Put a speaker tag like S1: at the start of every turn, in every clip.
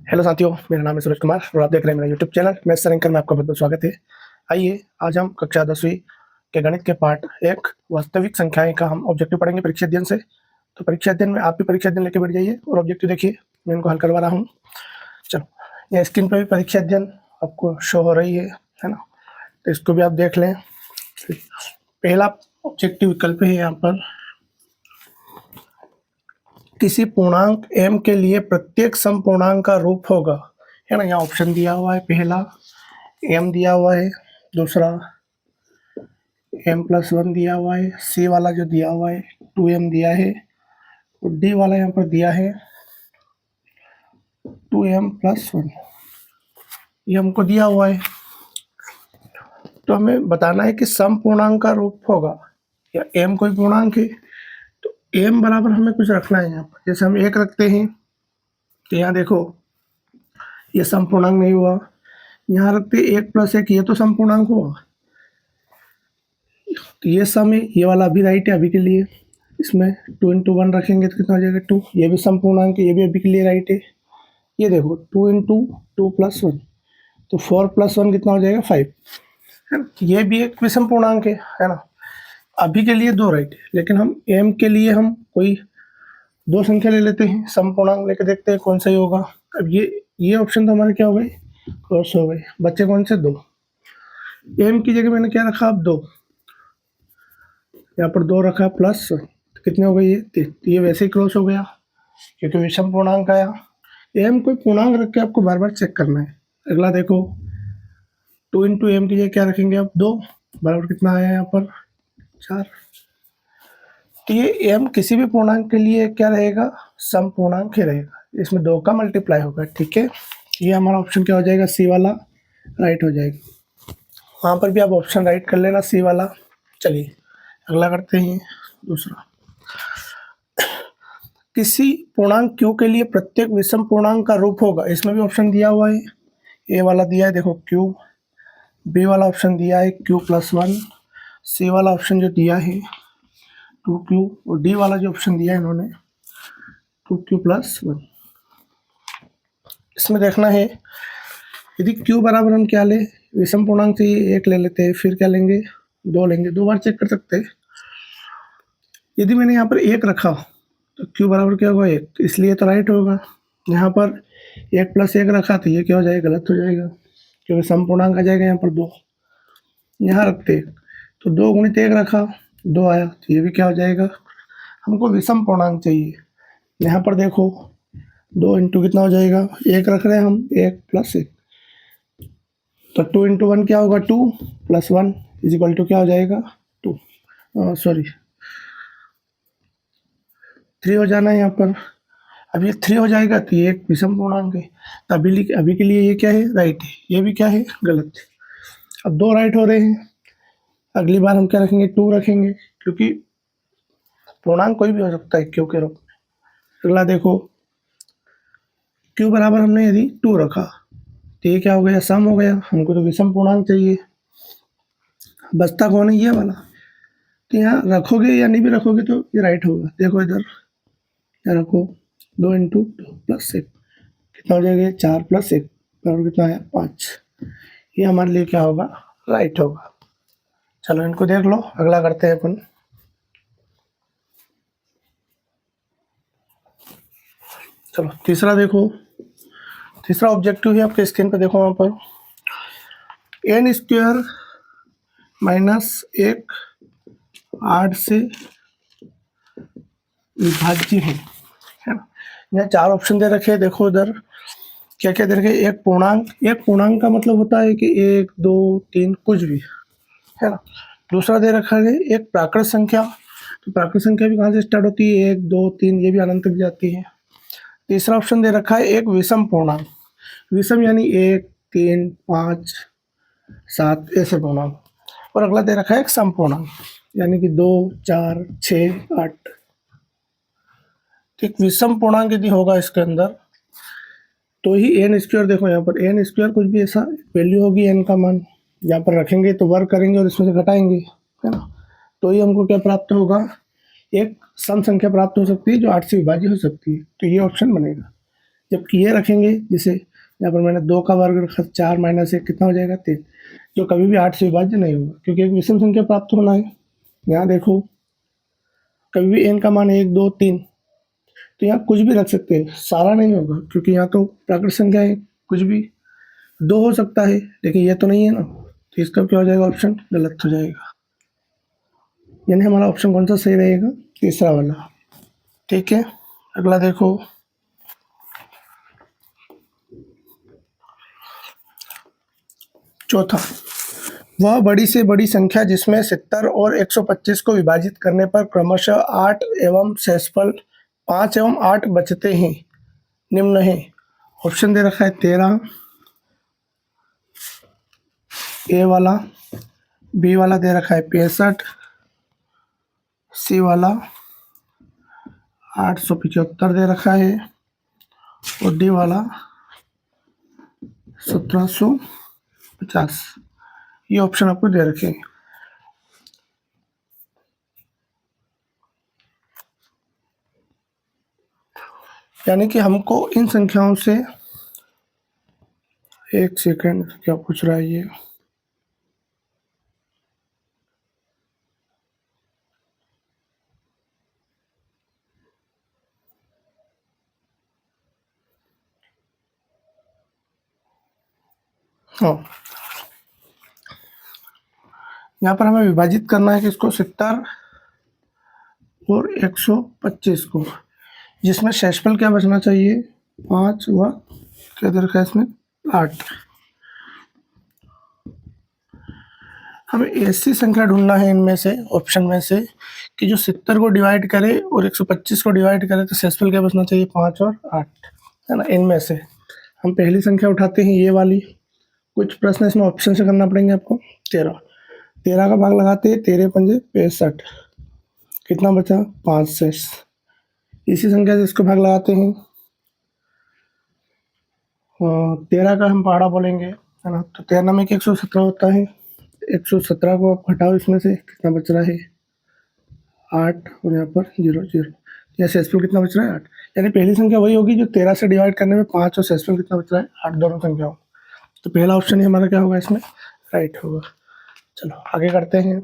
S1: Hello साथियों, मेरा नाम है सूरज कुमार और आप देख रहे हैं मेरा YouTube channel maths sir anchor में आपका बहुत बहुत स्वागत है। आइए आज हम कक्षा 10वीं के गणित के पार्ट एक वास्तविक संख्याएं का हम ऑब्जेक्टिव पढ़ेंगे परीक्षा अध्ययन से। तो परीक्षा अध्ययन में आप भी परीक्षा अध्ययन लेके बैठ जाइए और ऑब्जेक्टिव देखिए, मैं इनको हल करवा रहा हूँ। चलो, ये स्क्रीन पर भी परीक्षा अध्ययन आपको शो हो रही है ना, तो इसको भी आप देख लें। पहला ऑब्जेक्टिव विकल्प है यहाँ पर, किसी पूर्णांक m के लिए प्रत्येक समपूर्णांक का रूप होगा, है ना। यहाँ ऑप्शन दिया हुआ है, पहला m दिया हुआ है, दूसरा m+1 दिया हुआ है, c वाला जो दिया हुआ है 2m दिया है और d वाला यहाँ पर दिया है 2m+1, ये हमको दिया हुआ है। तो हमें बताना है कि समपूर्णांक का रूप होगा या m कोई पूर्णांक है तो m बराबर हमें कुछ रखना है। यहाँ पर जैसे हम 1 रखते हैं तो यहाँ देखो ये समपूर्णांक नहीं हुआ, यहाँ रखते 1+1, ये तो समपूर्णांक हुआ। तो ये सम है, ये वाला अभी राइट है अभी के लिए। इसमें 2 × 1 रखेंगे तो कितना हो जाएगा 2, ये भी समपूर्णांक है, ये भी अभी के लिए राइट है। ये देखो 2 × 2+1 तो 4+1 कितना हो जाएगा 5, है ना। ये भी एक विषम पूर्णांक है ना। अभी के लिए 2 राइट है, लेकिन हम m के लिए हम कोई 2 संख्या ले लेते हैं, समपूर्णांक लेके देखते हैं कौन सा ही होगा। अब ये ऑप्शन तो हमारे क्या हो गए, क्रॉस हो गए, बच्चे कौन से 2। m की जगह मैंने क्या रखा, अब 2, यहाँ पर 2 रखा प्लस, तो कितने हो गए ये 3, तो ये वैसे ही क्रॉस हो गया क्योंकि विषम पूर्णांक आया। m कोई पूर्णांक रख के आपको बार बार चेक करना है। अगला देखो 2 × m की जगह क्या रखेंगे, अब 2 बराबर कितना आया यहाँ पर 4। तो ये m किसी भी पूर्णांक के लिए क्या रहेगा, समपूर्णांक ही रहेगा, इसमें 2 का मल्टीप्लाई होगा, ठीक है। ये हमारा ऑप्शन क्या हो जाएगा, सी वाला राइट हो जाएगा। वहाँ पर भी आप ऑप्शन राइट कर लेना, सी वाला। चलिए अगला करते हैं दूसरा, किसी पूर्णांक q के लिए प्रत्येक विषम पूर्णांक का रूप होगा। इसमें भी ऑप्शन दिया हुआ है, ए वाला दिया है देखो q, बी वाला ऑप्शन दिया है q+1, सी वाला ऑप्शन जो दिया है 2q और डी वाला जो ऑप्शन दिया है इन्होंने 2q+1। इसमें देखना है यदि q बराबर हम क्या ले, विषम पूर्णांक चाहिए 1 ले लेते हैं, फिर क्या लेंगे 2 लेंगे, 2 बार चेक कर सकते हैं। यदि मैंने यहाँ पर 1 रखा तो q बराबर क्या होगा 1, तो इसलिए तो राइट होगा। यहाँ पर 1+1 रखा तो ये क्या हो जाएगा, गलत हो जाएगा क्योंकि समपूर्णांक आ जाएगा यहाँ पर 2। यहाँ रखते तो 2 × 1 रखा 2 आया, तो ये भी क्या हो जाएगा, हमको विषम पूर्णांक चाहिए। यहाँ पर देखो 2 × कितना हो जाएगा, 1 रख रहे हैं हम, 1+1, तो 2 × 1 क्या होगा 2 + 1 = क्या हो जाएगा 2, सॉरी 3 हो जाना है यहाँ पर। अब ये 3 हो जाएगा तो ये एक विषम पूर्णांक है, तो अभी के लिए ये क्या है, राइट है, ये भी क्या है, गलत है। अब 2 राइट हो रहे हैं, अगली बार हम क्या रखेंगे 2 रखेंगे क्योंकि पूर्णांक कोई भी हो सकता है q के रूप में। अगला देखो q बराबर हमने यदि 2 रखा तो ये क्या हो गया, सम हो गया, हमको तो विषम पूर्णांक चाहिए। बचता कौन है, ये वाला, तो यहाँ रखोगे या नहीं भी रखोगे तो ये राइट होगा। देखो इधर यहाँ रखो 2 × 2 + 1 कितना हो जाएगा, 4 + 1 बराबर कितना है 5, ये हमारे लिए क्या होगा, राइट होगा। चलो इनको देख लो, अगला करते हैं अपन। चलो तीसरा देखो, तीसरा ऑब्जेक्टिव है आपके स्क्रीन पर, देखो वहाँ पर n² - 1 8 से विभाज्य है ना। यहाँ 4 ऑप्शन दे रखे हैं, देखो इधर क्या क्या दे रखे हैं। एक पूर्णांक का मतलब होता है कि 1 2 3 कुछ भी, है ना। दूसरा दे रखा है एक प्राकृत संख्या, तो प्राकृत संख्या भी कहाँ से स्टार्ट होती है, 1 2 3, ये भी अनंत तक जाती है। तीसरा ऑप्शन दे रखा है एक विषम पूर्णांक, विषम यानी 1 3 5 7 ऐसे पूर्णांक, और अगला दे रखा है एक समपूर्णांक यानी कि 2 4 6 8। एक विषम पूर्णांक यदि होगा इसके अंदर तो ही n², देखो यहाँ पर n² कुछ भी ऐसा वैल्यू होगी n का मान, यहाँ पर रखेंगे तो वर्क करेंगे और इसमें से घटाएंगे, है ना, तो ही हमको क्या प्राप्त होगा, एक सम संख्या प्राप्त हो सकती है जो 8 से विभाज्य हो सकती है, तो ये ऑप्शन बनेगा। जबकि ये रखेंगे, जैसे यहाँ पर मैंने 2 का वर्ग रखा, 4 माइनस 1 कितना हो जाएगा 3, जो कभी भी 8 से विभाज्य नहीं होगा, क्योंकि एक विषम संख्या प्राप्त होना है। यहाँ देखो कभी भी n का मान 1, 2, 3, तो यहाँ कुछ भी रख सकते हैं, सारा नहीं होगा, क्योंकि यहाँ तो प्राकृत संख्या है, कुछ भी 2 हो सकता है, लेकिन ये तो नहीं है ना, तो इसका क्या हो जाएगा, ऑप्शन गलत हो जाएगा। यानी हमारा ऑप्शन कौन सा सही रहेगा, तीसरा वाला। ठीक है, अगला देखो, चौथा, वह बड़ी से बड़ी संख्या जिसमें 70 और 125 को विभाजित करने पर क्रमशः 8 एवं शेषफल 5 एवं 8 बचते हैं, निम्न है। ऑप्शन दे रखा है 13, ए वाला, बी वाला दे रखा है 65, सी वाला 875 दे रखा है, और डी वाला 1750। ये ऑप्शन आपको दे रखे हैं। यानी कि हमको इन संख्याओं से, एक सेकंड, क्या पूछ रहा है ये, हाँ, यहाँ पर हमें विभाजित करना है किसको, 70 और 125 को, जिसमें शेषफल क्या बचना चाहिए, 5 व क्या दे रखा है इसमें 8। हमें ऐसी संख्या ढूंढना है इनमें से, ऑप्शन में से, कि जो 70 को डिवाइड करे और 125 को डिवाइड करे, तो शेषफल क्या बचना चाहिए, 5 और 8, है ना। इनमें से हम पहली संख्या उठाते हैं, ये वाली। कुछ प्रश्न इसमें ऑप्शन से करना पड़ेंगे आपको। 13 का भाग लगाते हैं, 13 पंजे 65, कितना बचा, 5 शेष। इसी संख्या से इसको भाग लगाते हैं, 13 का हम पहाड़ा बोलेंगे, है ना, तो 13 में 117 होता है, 117 को आप हटाओ, इसमें से कितना बच रहा है 8, और यहाँ पर 0 0, यहाँ शेषफल कितना बच रहा है 8। यानी पहली संख्या वही होगी जो 13 से डिवाइड करने में 5 और शेषफल कितना बच रहा है 8, दोनों संख्याओं। तो पहला ऑप्शन ही हमारा क्या होगा, इसमें राइट होगा। चलो आगे करते हैं।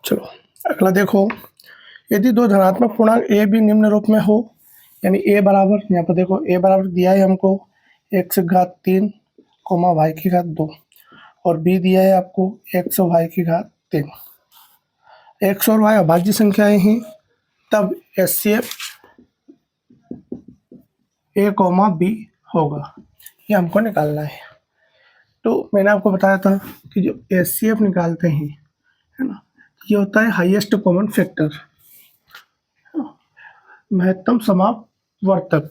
S1: चलो अगला देखो, यदि दो धनात्मक पूर्णांक ए भी निम्न रूप में हो, यानी ए बराबर, यहाँ पर देखो ए बराबर दिया है हमको x घात 3, y की घात 2, और b दिया है आपको x और y की घात 3। x और y अभाज्य संख्याएं हैं, तब HCF a, b होगा, ये हमको निकालना है। तो मैंने आपको बताया था कि जो HCF निकालते हैं, है ना, ये होता है हाईएस्ट कॉमन फैक्टर, महत्तम समापवर्तक,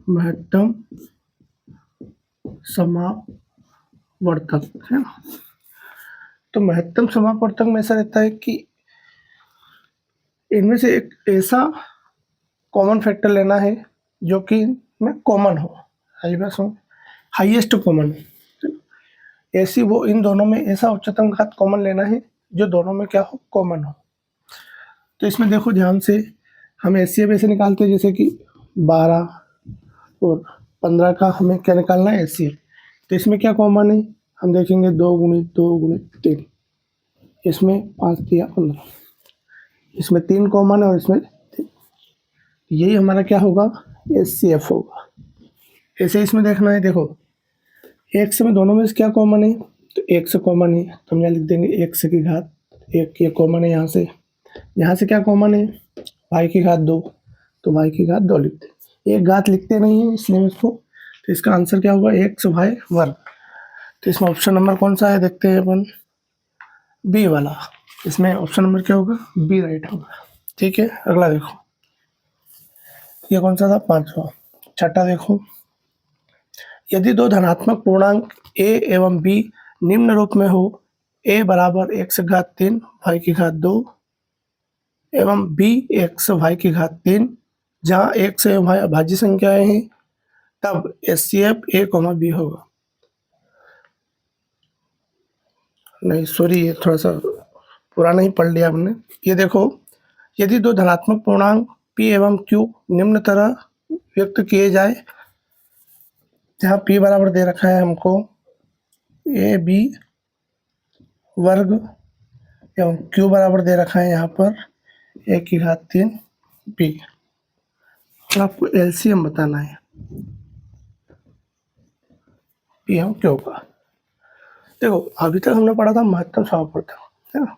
S1: महत्तम समापवर्तक, है ना। तो महत्तम समापवर्तक में ऐसा रहता है कि इनमें से एक ऐसा कॉमन फैक्टर लेना है जो कि में कॉमन हो, हाईएस्ट कॉमन, ऐसी वो इन दोनों में ऐसा उच्चतम घात कॉमन लेना है जो दोनों में क्या हो, कॉमन हो। तो इसमें देखो ध्यान से, हम HCF ऐसे निकालते हैं जैसे कि 12 और 15 का हमें क्या निकालना है, HCF। तो इसमें क्या कॉमन है, हम देखेंगे 2 गुणित 2 गुणित 3, इसमें 5 दिया 15, इसमें 3 कॉमन है और इसमें 3, यही हमारा क्या होगा, HCF होगा। ऐसे इसमें देखना है, देखो x में दोनों में से क्या कॉमन है, तो x कॉमन है, तो हम यहाँ लिख देंगे x की घात 1, ये कॉमन है। यहाँ से क्या कॉमन है, y की घात 2, तो y की घात 2 लिखते हैं, एक घात लिखते नहीं है इसलिए इसको, तो इसका आंसर क्या होगा, x y वर्ग। तो इसमें ऑप्शन नंबर कौन सा है, देखते हैं अपन, बी वाला। इसमें ऑप्शन नंबर क्या होगा, बी राइट होगा। ठीक है, अगला देखो, ये कौन सा था, 5वां। छठा देखो, यदि दो धनात्मक पूर्णांक a एवं b निम्न रूप में हो, a बराबर x घात 3 y की घात 2 एवं b x y की घात 3, जहाँ x एवं y अभाज्य संख्याएं हैं, तब HCF a, b होगा। नहीं सॉरी, ये थोड़ा सा पुराना ही पढ़ लिया हमने। ये देखो, यदि दो धनात्मक पूर्णांक p एवं q निम्न तरह व्यक्त किए जाए, जहाँ p बराबर दे रखा है हमको ab वर्ग एवं q बराबर दे रखा है यहाँ पर 1/3 p, और आपको एलसीएम बताना है p एवं q का। देखो अभी तक हमने पढ़ा था महत्तम समापवर्तन, है ना,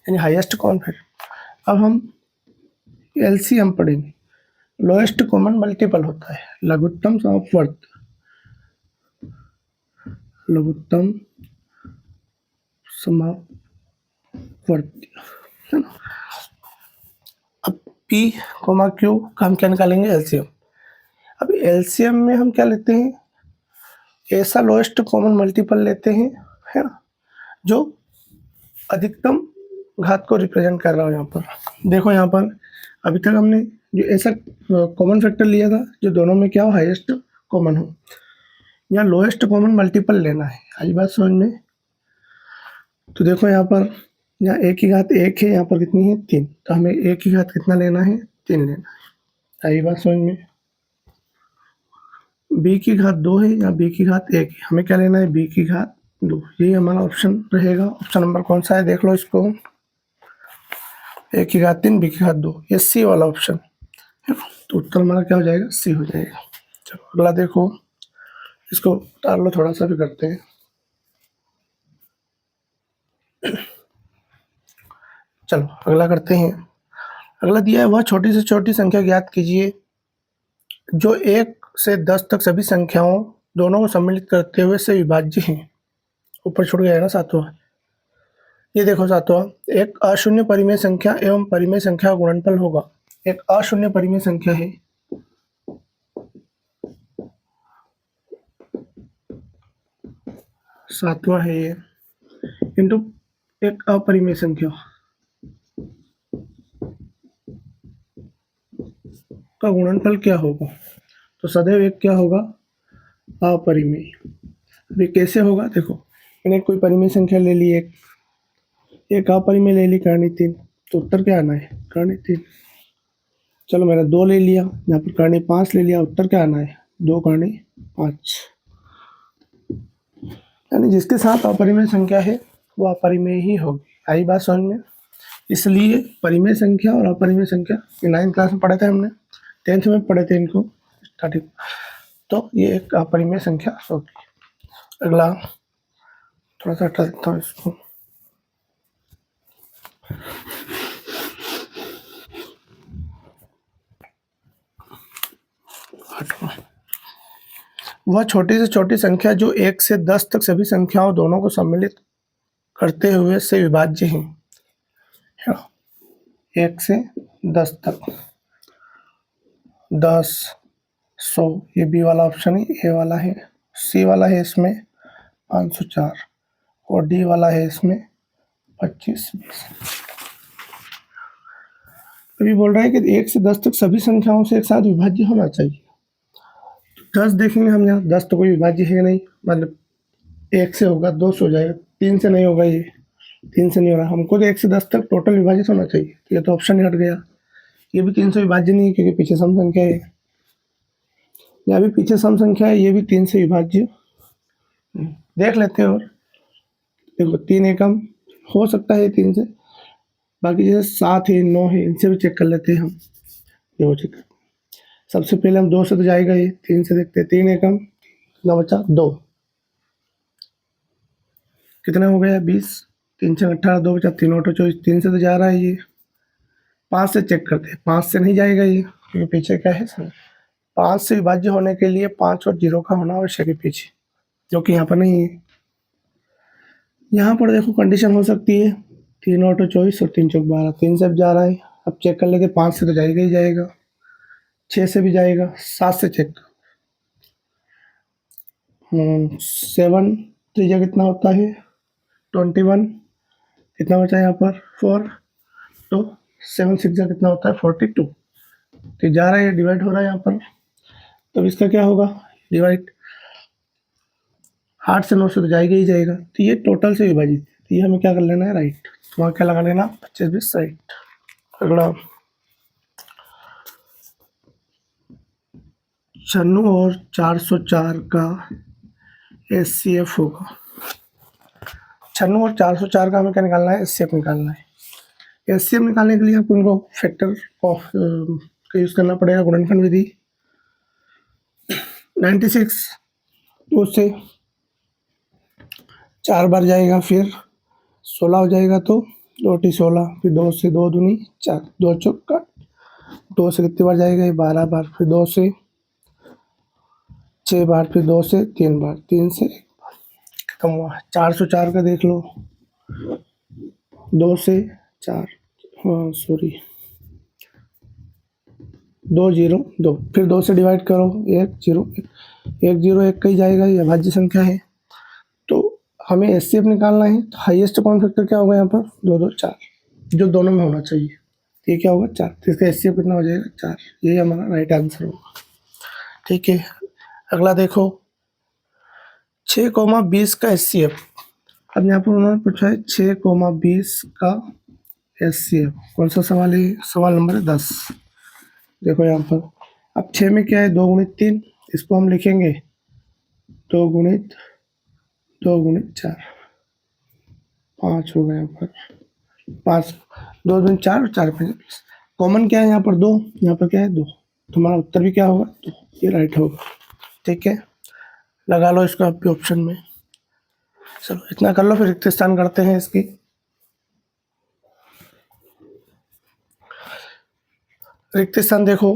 S1: यानी हाईएस्ट कॉमन फैक्टर। अब हम एलसीएम पढ़ेंगे, लोएस्ट कॉमन मल्टीपल होता है लघुत्तम समापवर्त, लघुत्तम समापवर्त, है ना। अब P, Q का हम क्या निकालेंगे, एलसीएम। अब एलसीएम में हम क्या लेते हैं, ऐसा लोएस्ट कॉमन मल्टीपल लेते हैं, है ना, जो अधिकतम घात को रिप्रेजेंट कर रहा हो। यहाँ पर देखो, यहाँ पर अभी तक हमने जो ऐसा कॉमन फैक्टर लिया था जो दोनों में क्या हो, हाईएस्ट कॉमन हो। यहाँ लोएस्ट कॉमन मल्टीपल लेना है, आई बात समझ में। तो देखो यहाँ पर, यहाँ एक की घात 1 है, यहाँ पर कितनी है 3, तो हमें एक की घात कितना लेना है, 3 लेना है, आई बात समझ में। b की घात 2 है, यहाँ b की घात 1 है, हमें क्या लेना है, b की घात 2। यही हमारा ऑप्शन रहेगा। ऑप्शन नंबर कौन सा है, देख लो इसको, a की घात 3 b की घात 2, ये सी वाला ऑप्शन है। तो उत्तर हमारा क्या हो जाएगा, सी हो जाएगा। चलो अगला देखो, इसको उतार लो, थोड़ा सा भी करते हैं। चलो अगला करते हैं। अगला दिया है, वह छोटी से छोटी संख्या ज्ञात कीजिए जो 1 से 10 तक सभी संख्याओं दोनों को सम्मिलित करते हुए से विभाज्य है। ऊपर छूट गया ना सातवां। ये देखो सातवां, एक अशून्य परिमेय संख्या एवं परिमेय संख्या का गुणनफल होगा। एक अशून्य परिमेय संख्या है, सातवां है ये, इंटू एक अपरिमेय संख्या का गुणनफल क्या होगा। तो सदैव एक क्या होगा, अपरिमेय। अभी कैसे होगा, देखो मैंने कोई परिमेय संख्या ले ली, एक अपरिमेय ले ली, करनी 3, तो उत्तर क्या आना है, करनी 3। चलो मैंने 2 ले लिया, यहाँ पर करनी 5 ले लिया, उत्तर क्या आना है, 2 करनी 5। यानी जिसके साथ अपरिमेय संख्या है वो अपरिमेय ही होगी। आई बात समझ में। इसलिए परिमेय संख्या और अपरिमेय संख्या 9th क्लास में पढ़े थे हमने, 10th में पढ़े थे इनको स्टार्टिंग। तो ये एक अपरिमेय संख्या होगी। अगला थोड़ा सा हटा देता हूँ इसको। वह छोटी से छोटी संख्या जो 1 से 10 तक सभी संख्याओं दोनों को सम्मिलित करते हुए से विभाज्य है। 1 से 10 तक, 10, 100, ये बी वाला ऑप्शन है, ए वाला है, सी वाला है इसमें 504, और डी वाला है इसमें 25, 20। अभी बोल रहा है कि 1 से 10 तक सभी संख्याओं से एक साथ विभाज्य होना चाहिए। 10 देखेंगे हम, यहाँ 10 तो कोई विभाज्य है नहीं, मतलब 1 से होगा 2 से हो जाएगा, 3 से नहीं होगा, ये 3 से नहीं हो रहा। हमको तो 1 से 10 तक टोटल विभाजित होना चाहिए, ये तो ऑप्शन ही हट गया। ये भी 3 से विभाज्य नहीं है क्योंकि पीछे सम संख्या है, यहाँ भी पीछे सम संख्या है, ये भी 3 से विभाज्य। देख लेते हैं, और देखो 3 एकम हो सकता है 3 से, बाकी जैसे 7 है, 9 है, इनसे भी चेक कर लेते हैं हम। देखो चेक, सबसे पहले हम 2 से तो जाएगा, ये 3 से देखते हैं। 3 एकम कितना बचा, 2, कितना हो गया 20, 3 से 18, 2 बचा, 3 8 24, 3 से तो जा रहा है ये। 5 से चेक करते हैं, 5 से नहीं जाएगा ये क्योंकि पीछे क्या है, 5 से विभाज्य होने के लिए 5 और 0 का होना आवश्यक है पीछे, जो कि यहाँ पर नहीं है। यहाँ पर देखो कंडीशन हो सकती है 3 8 24 और 3 चौक 12, 3 से भी जा रहा है। अब चेक कर लेते, 5 से तो जाएगा ही जाएगा, 6 से भी जाएगा, 7 से चेक, 7 त्रिज्या कितना होता है 21, कितना बचा यहाँ पर 4, तो 7 6 कितना होता है 42, तो जा रहा है, डिवाइड हो रहा है यहाँ पर। तो इसका क्या होगा, डिवाइड 8 से 9 से तो जाएगा ही जाएगा, तो ये टोटल से विभाजित, तो ये हमें क्या कर लेना है, राइट। तो वहाँ क्या लगा लेना, 25 20 राइट। अगला 96 और 404 का एचसीएफ होगा। 96 और 404 का हमें क्या निकालना है? एचसीएफ निकालना है। एचसीएफ निकालने के लिए आपको उनको फैक्टर का यूज़ करना पड़ेगा, गुणनखंड विधि। 96 उससे 4 बार जाएगा, फिर 16 हो जाएगा, तो 2 16, फिर 2 से 2 दूनी 4, 2 चौका 2 से कितनी बार जाएगा? ये 12 बार, फिर 2 से 6 बार, फिर 2 से 3 बार, 3 से 1 बार, खत्म हुआ। 404 का देख लो, 2 से 4, हाँ सॉरी 2 0 2, फिर 2 से डिवाइड करो, 1 0 1 0 1 का ही जाएगा, ये अभाज्य संख्या है। तो हमें एचसीएफ निकालना है, तो हाईएस्ट कॉमन फैक्टर क्या होगा यहाँ पर? 2 2 4, जो दोनों में होना चाहिए। ये क्या होगा? 4, तो इसका एचसीएफ कितना हो जाएगा? 4। ये हमारा राइट आंसर होगा। ठीक है, अगला देखो 6,20 का एचसीएफ। अब यहाँ पर उन्होंने पूछा है 6,20 का एचसीएफ। कौन सा सवाल है? सवाल नंबर 10। देखो यहाँ पर, अब 6 में क्या है? 2 गुणित 3, इसको हम लिखेंगे 2 गुणित 4, 5 हो गया यहाँ पर, 5 2 दूनी 4 और 4 5। कॉमन क्या है यहाँ पर? 2, यहाँ पर क्या है? 2। तुम्हारा उत्तर भी क्या होगा? 2, ये राइट होगा। ठीक है, लगा लो इसको आप भी ऑप्शन में। चलो इतना कर लो, फिर रिक्त स्थान करते हैं इसकी। रिक्त स्थान देखो,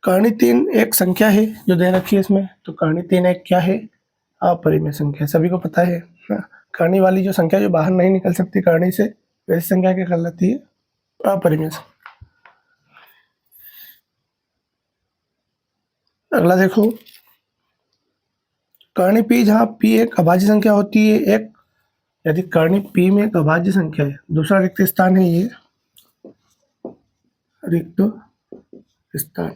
S1: कर्ण 3 एक संख्या है जो दे रखी है इसमें, तो कर्ण 3 एक क्या है? अपरिमेय संख्या, सभी को पता है ना। कर्णी वाली जो संख्या जो बाहर नहीं निकल सकती कर्णी से, वैसी संख्या क्या कहलाती है? अपरिमेय संख्या। अगला देखो, कर्णी पी, जहाँ पी एक अभाज्य संख्या होती है, एक यदि कर्णी पी में एक अभाज्य संख्या है, दूसरा रिक्त स्थान है ये रिक्त स्थान,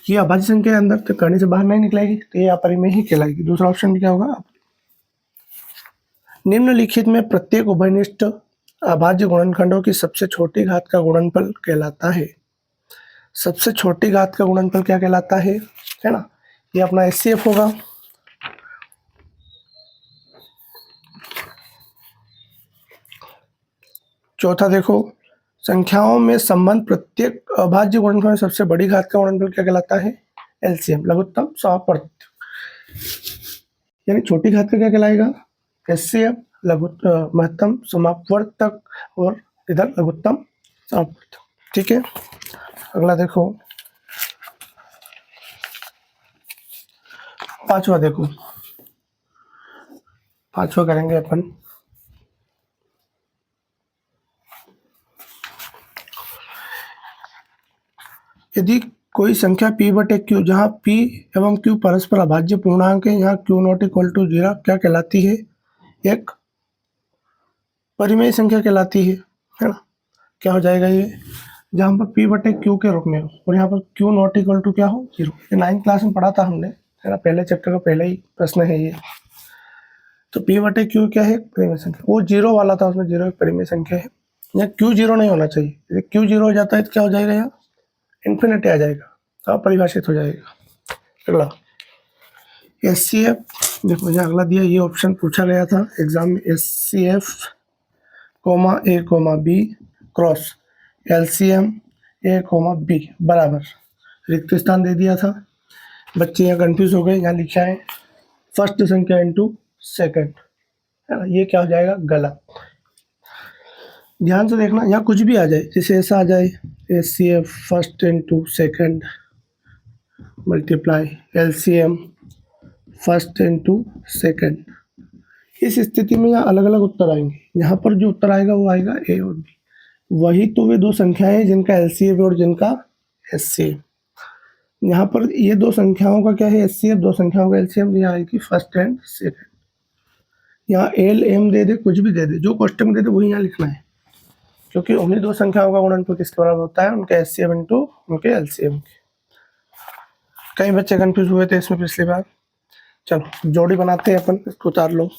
S1: ये अभाज्य संख्या के अंदर तो कर्णी से बाहर नहीं निकलेगी, तो ये अपरिमेय ही कहलाएगी। दूसरा ऑप्शन क्या होगा? निम्नलिखित में प्रत्येक उभयनिष्ठ अभाज्य गुणनखंडों की सबसे छोटी घात का गुणनफल कहलाता है। सबसे छोटी घात का गुणनफल क्या कहलाता है ना? ये अपना एचसीएफ होगा। चौथा देखो, संख्याओं में संबंध प्रत्येक अभाज्य गुणनखंड सबसे बड़ी घात का गुणनफल क्या कहलाता है? एलसीएम, लघुत्तम समापवर्त। यानी छोटी घात का क्या कहलाएगा? एचसीएफ, महत्तम समापवर्तक, और इधर लघुत्तम समापवर्तक। ठीक है, अगला देखो पांचवा। देखो पांचवा करेंगे अपन। यदि कोई संख्या p बटे q, जहाँ p एवं q परस्पर अभाज्य पूर्णांक है, यहाँ q नॉट इक्वल टू 0 क्या कहलाती है? एक परिमेय संख्या कहलाती है ना। क्या हो जाएगा ये? जहाँ पर p बटे q के रूप में हो, और यहाँ पर q नॉट इक्वल टू क्या हो? 0। ये 9th क्लास में पढ़ा था हमने, है ना, पहले चैप्टर का पहला ही प्रश्न है ये। तो p बटे q क्या है? परिमेय संख्या। वो 0 वाला था, उसमें 0 एक परिमेय संख्या है। यहाँ q 0 नहीं होना चाहिए, यदि q 0 हो जाता है तो क्या हो जाएगा? यहाँ इन्फिनिटी आ जाएगा, अपरिभाषित हो जाएगा। अगला एचसीएफ, देखो यहाँ अगला दिया, ये ऑप्शन पूछा गया था एग्जाम में। एचसीएफ कोमा ए कोमा बी क्रॉस एलसीएम ए कोमा बी बराबर, रिक्त स्थान दे दिया था। बच्चे यहाँ कंफ्यूज हो गए, यहाँ लिखा है फर्स्ट संख्या इनटू सेकंड, है ना, ये क्या हो जाएगा? गलत। ध्यान से देखना, यहाँ कुछ भी आ जाए, जैसे ऐसा आ जाए HCF first into second multiply LCM first into second, इस स्थिति में यहाँ अलग अलग उत्तर आएंगे। यहाँ पर जो उत्तर आएगा वो आएगा ए और बी। वही तो वे दो संख्याएं हैं जिनका एलसीएफ और जिनका एचसीएफ। यहाँ पर ये दो संख्याओं का क्या है? एचसीएफ। दो संख्याओं का एलसीएम यहाँ आएगी फर्स्ट एंड सेकंड। यहाँ एल एम दे दे, कुछ भी दे दे, जो क्वेश्चन में दे दे वही यहाँ लिखना है, क्योंकि उन्हीं दो संख्याओं का गुणनफल किसके बराबर होता है? उनके एचसीएफ इंटू उनके एलसीएम के। कई बच्चे कंफ्यूज हुए थे इसमें पिछली बार। चलो जोड़ी बनाते हैं अपन, इसको उतार लो।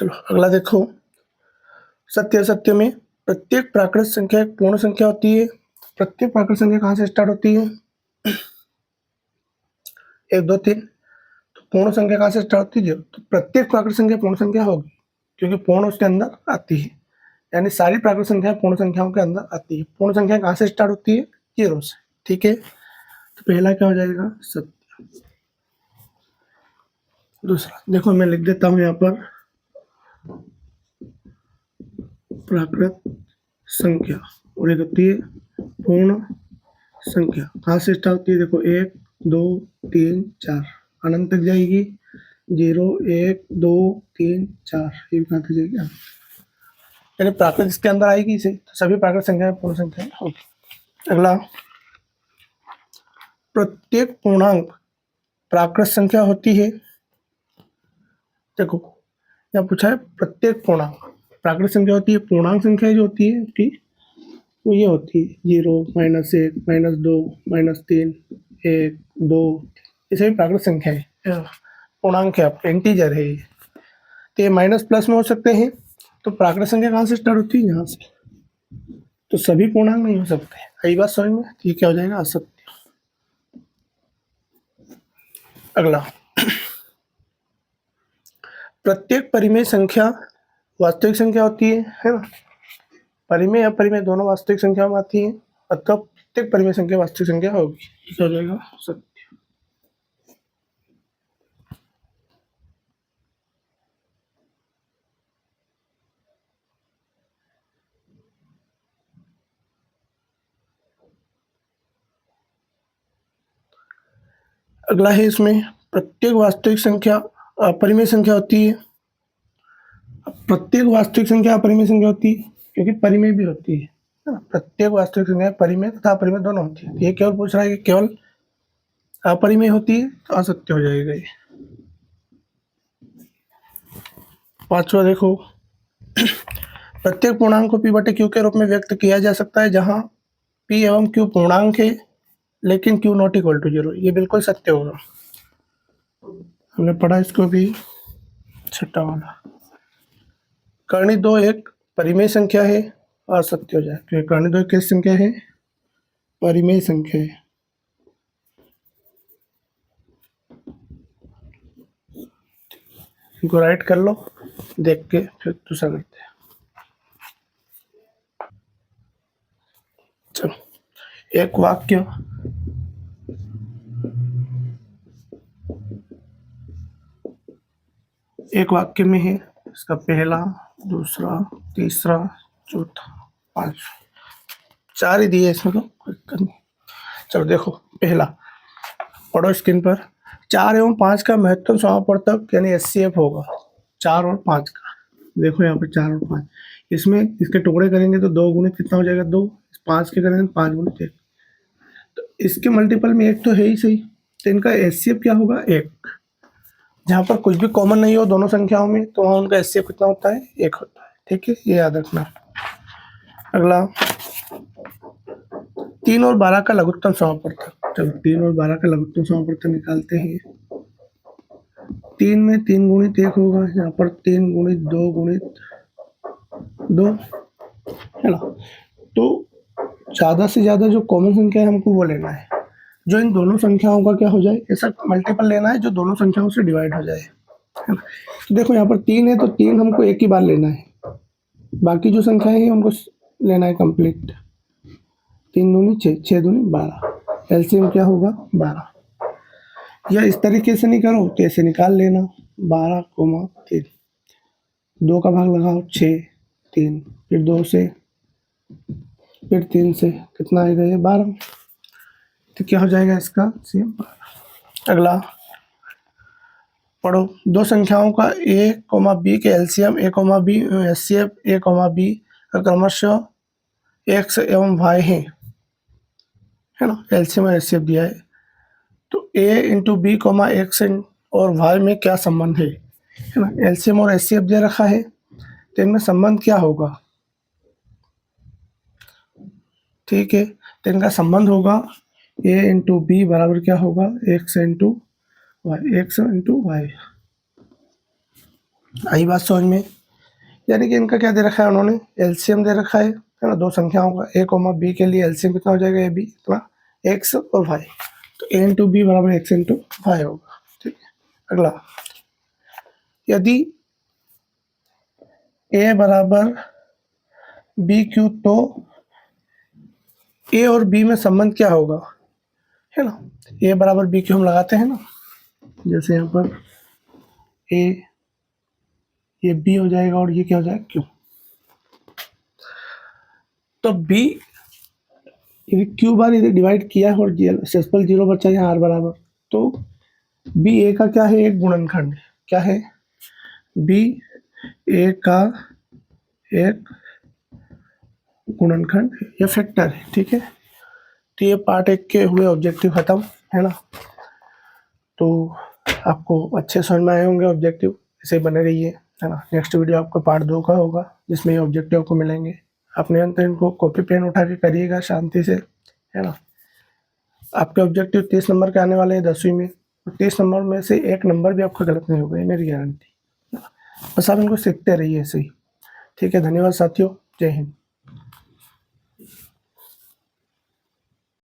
S1: चलो अगला देखो, सत्य असत्य में प्रत्येक प्राकृत संख्या एक पूर्ण संख्या होती है। प्रत्येक प्राकृत संख्या कहाँ से स्टार्ट होती है? 1 2 3। तो पूर्ण संख्या कहाँ से स्टार्ट होती है? तो प्रत्येक प्राकृत संख्या पूर्ण संख्या होगी, क्योंकि पूर्ण उसके अंदर आती है, यानी सारी प्राकृत संख्या पूर्ण संख्याओं के अंदर आती है। पूर्ण संख्या कहाँ से स्टार्ट होती है? 0 से। ठीक है, तो पहला क्या हो जाएगा? सत्य। दूसरा देखो, मैं लिख देता हूं यहाँ पर प्राकृत संख्या, और एक होती है पूर्ण संख्या। कहाँ से स्टार्ट होती है? देखो 1 2 3 4 अनंत तक जाएगी। 0 1 2 3 4 ये भी कहाँ तक जाएगी? यानी प्राकृत इसके अंदर आएगी इसे, तो सभी प्राकृत संख्या पूर्ण संख्या होगी। अगला, प्रत्येक पूर्णांक प्राकृत संख्या होती है। देखो यहाँ पूछा है प्रत्येक पूर्णांक प्राकृत संख्या होती है। पूर्णांक संख्या जो होती है उसकी वो ये होती है 0 -1 -2 -3 1 2, ये सभी प्राकृत संख्या है, पूर्णांक है, इंटीजर है ये। तो ये माइनस प्लस में हो सकते हैं। तो प्राकृत संख्या कहाँ से स्टार्ट होती है? यहाँ से। तो सभी पूर्णांक नहीं हो सकते। यही बात समझ में? ये क्या हो जाएगा? असत्य। अगला, प्रत्येक परिमेय संख्या वास्तविक संख्या होती है ना? परिमेय अपरिमेय दोनों वास्तविक संख्या में आती है, अतः प्रत्येक परिमेय संख्या वास्तविक संख्या होगी। क्या हो जाएगा? सत्य। अगला है, इसमें प्रत्येक वास्तविक संख्या अपरिमेय संख्या होती है। प्रत्येक वास्तविक संख्या अपरिमेय संख्या होती है, क्योंकि परिमेय भी होती है ना? प्रत्येक वास्तविक संख्या परिमेय तथा अपरिमेय दोनों होती है। ये केवल पूछ रहा है कि केवल अपरिमेय होती है, तो असत्य हो जाएगा ये। पांचवा देखो, प्रत्येक पूर्णांक को p / q के रूप में व्यक्त किया जा सकता है, जहां p एवं q पूर्णांक है लेकिन q नॉट इक्वल टू 0। ये बिल्कुल सत्य होगा, हमने पढ़ा इसको भी, छठा वाला। कर्णी 2 एक परिमेय संख्या है, असत्य हो जाए, क्योंकि कर्णी 2 किस संख्या है? परिमेय संख्या है। इनको राइट कर लो, देख के फिर दूसरा करते हैं। चलो, एक वाक्य, एक वाक्य में है, इसका पहला, दूसरा, तीसरा, चौथा, पांचवा, 4 ही दिए इसमें तो। चलो देखो, पहला पढ़ो स्क्रीन पर। 4 एवं 5 का महत्तम समापवर्तक यानी HCF होगा 4 और 5 का। देखो यहाँ पर 4 और 5, इसमें इसके टुकड़े करेंगे तो 2 गुणित कितना हो जाएगा? 2। 5 के करेंगे 5 गुणित 1, तो इसके मल्टीपल में 1 तो है ही सही, तो इनका HCF क्या होगा? 1। जहाँ पर कुछ भी कॉमन नहीं हो दोनों संख्याओं में, तो वहाँ उनका HCF कितना होता है? 1 होता है। ठीक है, ये याद रखना। अगला, 3 और 12 का लघुत्तम समापवर्तक। चलो 3 और 12 का लघुत्तम समापवर्तक निकालते हैं। 3 में 3 गुणित 1 होगा, यहाँ पर 3 गुणित 2 गुणित 2 है ना? तो ज़्यादा से ज़्यादा जो कॉमन संख्या है हमको वो लेना है, जो इन दोनों संख्याओं का क्या हो जाए, ऐसा मल्टीपल लेना है जो दोनों संख्याओं से डिवाइड हो जाए, है ना? तो देखो यहाँ पर 3 है, तो 3 हमको एक ही बार लेना है, बाकी जो संख्याएं हैं हमको लेना है कंप्लीट। 3 दूनी 6, 6 दूनी 12, एलसीएम क्या होगा? 12। या इस तरीके से नहीं करो तो ऐसे निकाल लेना, 12, 3, 2 का भाग लगाओ 6, 3, फिर 2 से, फिर 3 से, कितना आएगा? ये 12। तो क्या हो जाएगा इसका? सेम 12। अगला पढ़ो, दो संख्याओं का a, b के LCM a, b HCF a, b क्रमशः x एवं y है ना? एलसीएम और HCF दिया है, तो a × b, x और y में क्या संबंध है ना? एलसीएम और HCF दे रखा है, तो इनमें संबंध क्या होगा? ठीक है, तो इनका संबंध होगा a × b बराबर क्या होगा? x × y, x × y। आई बात समझ में? यानी कि इनका क्या दे रखा है उन्होंने, एलसीएम दे रखा है ना, दो संख्याओं का ए कॉमा बी के लिए एलसीएम कितना हो जाएगा, ए बी इतना एक्स और वाई, तो ए इंटू बी बराबर एक्स इंटू वाई होगा। ठीक है, अगला यदि ए बराबर बी क्यू तो ए और बी में संबंध क्या होगा, है ना, ए बराबर बी क्यू हम लगाते हैं ना, जैसे यहाँ पर ए, ये बी हो जाएगा और ये क्या हो जाएगा क्यू, तो बी यदि क्यू बार यदि डिवाइड किया है और सेल्सफल जीरो बचा है आर बराबर, तो बी ए का क्या है, एक गुणनखंड है, क्या है, बी ए का एक गुणनखंड या फैक्टर है। ठीक है, तो ये पार्ट एक के हुए ऑब्जेक्टिव खत्म, है ना, तो आपको अच्छे समझ में आए होंगे ऑब्जेक्टिव, ऐसे बने रहिए, है ना। नेक्स्ट वीडियो आपका पार्ट 2 का होगा जिसमें ये ऑब्जेक्टिव आपको मिलेंगे। अपने अंत इनको कॉपी पेन उठा के करिएगा शांति से, है ना। आपके ऑब्जेक्टिव 30 नंबर के आने वाले हैं 10वीं में, तो 30 नंबर में से एक नंबर भी आपका गलत नहीं होगा, ये मेरी गारंटी। बस आप इनको सीखते रहिए ऐसे ही। ठीक है, धन्यवाद साथियों, जय हिंद।